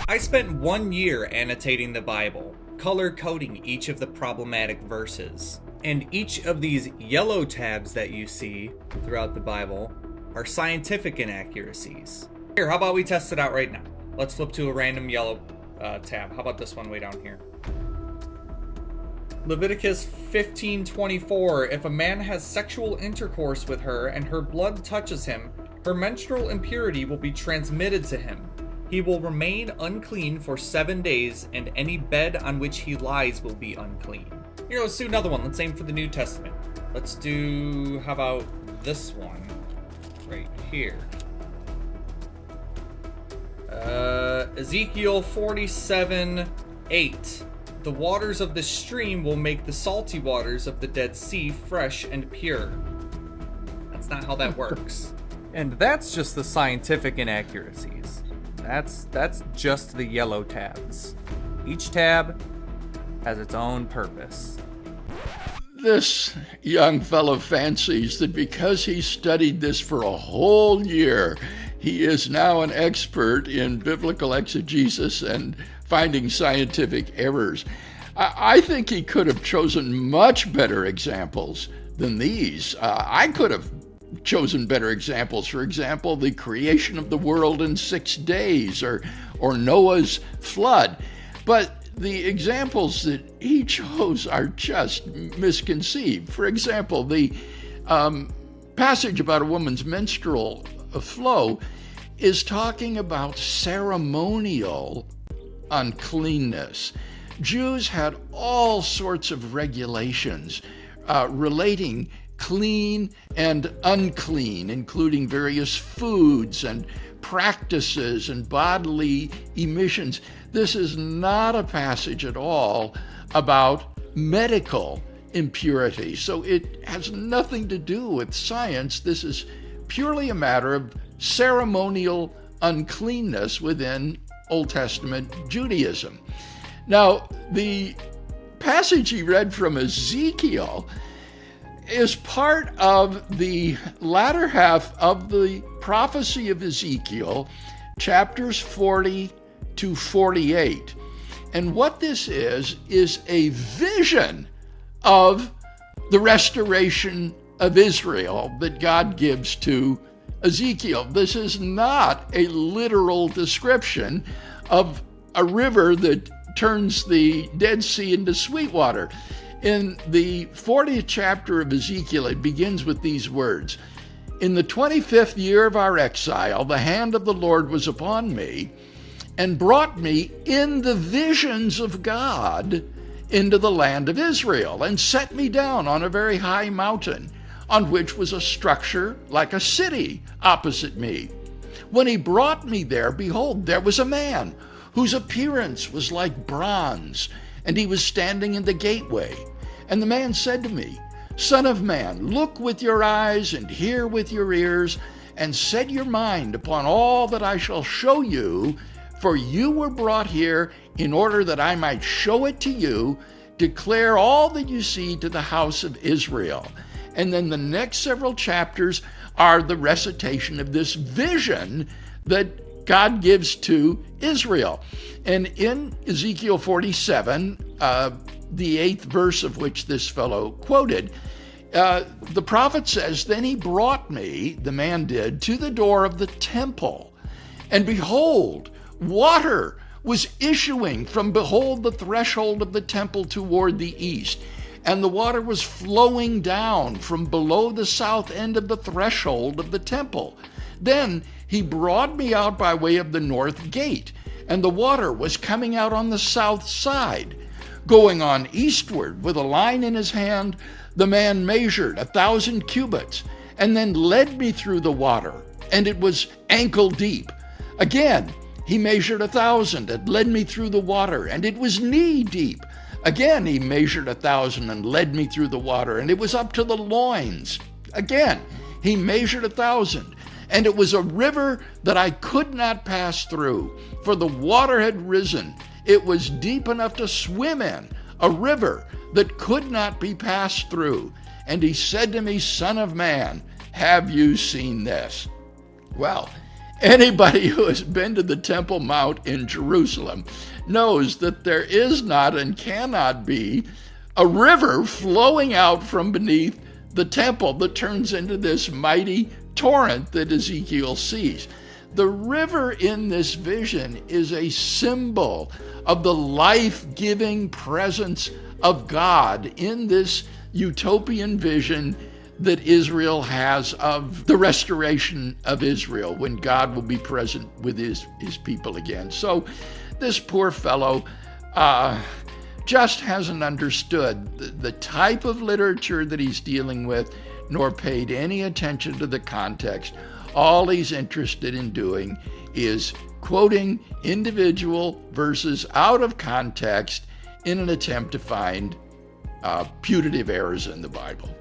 I spent 1 year annotating the Bible, color coding each of the problematic verses. And each of these yellow tabs that you see throughout the Bible are scientific inaccuracies. Here, how about we test it out right now? Let's flip to a random yellow tab. How about this one way down here? Leviticus 15:24. If a man has sexual intercourse with her and her blood touches him, her menstrual impurity will be transmitted to him. He will remain unclean for 7 days, and any bed on which he lies will be unclean. Here, let's do another one. Let's aim for the New Testament. Let's do, how about this one right here? Ezekiel 47:8. The waters of the stream will make the salty waters of the Dead Sea fresh and pure. That's not how that works. And that's just the scientific inaccuracies. That's just the yellow tabs. Each tab has its own purpose. This young fellow fancies that because he studied this for a whole year, he is now an expert in biblical exegesis and finding scientific errors. I think he could have chosen much better examples than these. I could have chosen better examples. For example, the creation of the world in 6 days, or Noah's flood. But the examples that he chose are just misconceived. For example, the passage about a woman's menstrual flow is talking about ceremonial uncleanness. Jews had all sorts of regulations relating clean and unclean, including various foods and practices and bodily emissions. This is not a passage at all about medical impurity. So it has nothing to do with science. This is purely a matter of ceremonial uncleanness within Old Testament Judaism. Now, the passage he read from Ezekiel is part of the latter half of the prophecy of Ezekiel, chapters 40 to 48. And what this is a vision of the restoration of Israel that God gives to Ezekiel. This is not a literal description of a river that turns the Dead Sea into sweet water. In the 40th chapter of Ezekiel, it begins with these words: "In the 25th year of our exile, the hand of the Lord was upon me and brought me in the visions of God into the land of Israel, and set me down on a very high mountain, on which was a structure like a city opposite me. When he brought me there, behold, there was a man whose appearance was like bronze, and he was standing in the gateway. And the man said to me, Son of man, look with your eyes and hear with your ears, and set your mind upon all that I shall show you, for you were brought here in order that I might show it to you. Declare all that you see to the house of Israel." And then the next several chapters are the recitation of this vision that God gives to Israel. And in Ezekiel 47, the 8th verse of which this fellow quoted, the prophet says, "Then he brought me," the man did, "to the door of the temple, and behold, water was issuing from the threshold of the temple toward the east. And the water was flowing down from below the south end of the threshold of the temple. Then he brought me out by way of the north gate, and the water was coming out on the south side. Going on eastward with a line in his hand, the man measured 1,000 cubits, and then led me through the water, and it was ankle deep. Again, he measured 1,000 and led me through the water, and it was knee deep. Again, he measured 1,000 and led me through the water, and it was up to the loins. Again, he measured 1,000, and it was a river that I could not pass through, for the water had risen. It was deep enough to swim in, a river that could not be passed through. And he said to me, Son of man, have you seen this? Well, Anybody who has been to the Temple Mount in Jerusalem knows that there is not and cannot be a river flowing out from beneath the temple that turns into this mighty torrent that Ezekiel sees. The river in this vision is a symbol of the life-giving presence of God in this utopian vision that Israel has of the restoration of Israel, when God will be present with his people again. So this poor fellow just hasn't understood the type of literature that he's dealing with, nor paid any attention to the context. All he's interested in doing is quoting individual verses out of context in an attempt to find putative errors in the Bible.